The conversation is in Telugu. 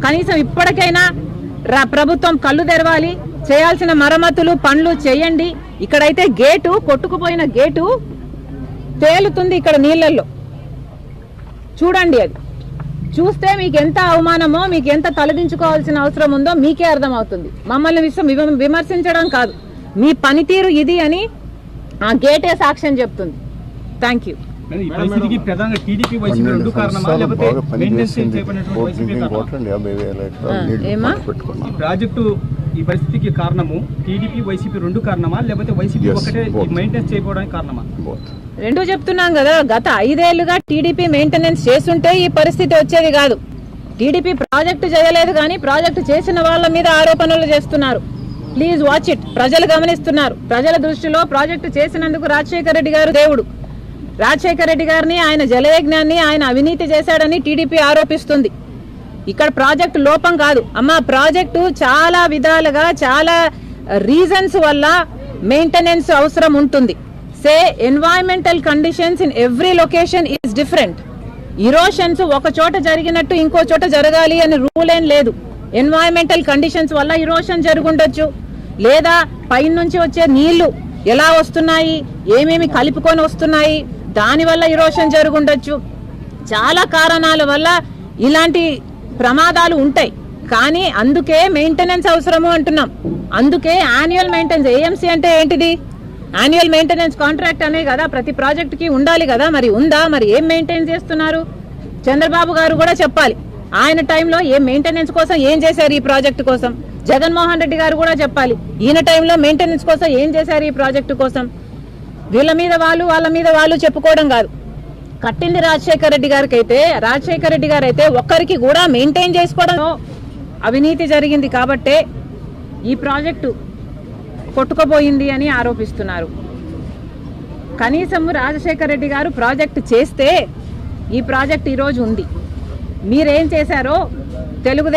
కనీసం ఇప్పటికైనా ప్రభుత్వం కళ్ళు తెరవాలి, చేయాల్సిన మరమ్మతులు పనులు చేయండి. ఇక్కడైతే గేటు కొట్టుకుపోయిన గేటు తేలుతుంది ఇక్కడ నీళ్ళల్లో, చూడండి. అది చూస్తే మీకు ఎంత అవమానమో, మీకు ఎంత తలదించుకోవాల్సిన అవసరం ఉందో మీకే అర్థమవుతుంది. మమ్మల్ని విమర్శించడం కాదు, మీ పనితీరు ఇది అని ఆ గేటే సాక్ష్యం చెప్తుంది. Thank you. ఈ పరిస్థితికి కారణము టీడీపీ వైసీపీ రెండు కారణమా, లేకపోతే వైసీపీ ఒకటే మెయింటైన్ చేయకపోవడానికి కారణమా? రెండు చెప్తున్నాం కదా. గత 5 ఏళ్లుగా టీడీపీ మెయింటెనెన్స్ చేస్తుంటే ఈ పరిస్థితి వచ్చేది కాదు. టీడీపీ ప్రాజెక్టు చేయలేదు, కానీ ప్రాజెక్టు చేసిన వాళ్ళ మీద ఆరోపణలు చేస్తున్నారు. Please watch it. ప్రజలు గమనిస్తున్నారు. ప్రజల దృష్టిలో ప్రాజెక్టు చేసినందుకు రాజశేఖర రెడ్డి గారు దేవుడు. రాజశేఖర రెడ్డి గారిని, ఆయన జలయజ్ఞాన్ని ఆయన అవినీతి చేశాడని టీడీపీ ఆరోపిస్తుంది. ఇక్కడ ప్రాజెక్టు లోపం కాదు అమ్మా, ప్రాజెక్టు చాలా విధాలుగా చాలా రీజన్స్ వల్ల మెయింటెనెన్స్ అవసరం ఉంటుంది. Say environmental conditions in every location is different. Erosions ఒక చోట జరిగినట్టు ఇంకో చోట జరగాలి అని రూల్ ఏం లేదు. ఎన్వైరన్మెంటల్ కండిషన్స్ వల్ల ఇరోషన్ జరుగుండొచ్చు, లేదా పైన నుంచి వచ్చే నీళ్లు ఎలా వస్తున్నాయి, ఏమేమి కలుపుకొని వస్తున్నాయి, దానివల్ల ఇరోషన్ జరుగుండొచ్చు. చాలా కారణాల వల్ల ఇలాంటి ప్రమాదాలు ఉంటాయి. కానీ అందుకే మెయింటెనెన్స్ అవసరము అంటున్నాం. అందుకే యాన్యువల్ మెయింటెనెన్స్. ఏఎంసీ అంటే ఏంటిది? యాన్యువల్ మెయింటెనెన్స్ కాంట్రాక్ట్ అనే కదా ప్రతి ప్రాజెక్టుకి ఉండాలి కదా. మరి ఉందా? మరి ఏం మెయింటైన్ చేస్తున్నారు? చంద్రబాబు గారు కూడా చెప్పాలి. ఆయన టైంలో ఏం మెయింటెనెన్స్ కోసం ఏం చేశారు ఈ ప్రాజెక్టు కోసం. జగన్మోహన్ రెడ్డి గారు కూడా చెప్పాలి, ఈయన టైంలో మెయింటెనెన్స్ కోసం ఏం చేశారు ఈ ప్రాజెక్టు కోసం. వీళ్ళ మీద వాళ్ళు, వాళ్ళ మీద వాళ్ళు చెప్పుకోవడం కాదు. కట్టింది రాజశేఖర రెడ్డి గారికి అయితే, రాజశేఖర రెడ్డి గారు అయితే ఒక్కరికి కూడా మెయింటైన్ చేసుకోవడం అవినీతి జరిగింది కాబట్టే ఈ ప్రాజెక్టు కొట్టుకుపోయింది అని ఆరోపిస్తున్నారు. కనీసం రాజశేఖర రెడ్డి గారు ప్రాజెక్టు చేస్తే ఈ ప్రాజెక్టు ఈరోజు ఉంది. మీరేం చేశారో తెలుగుదేశం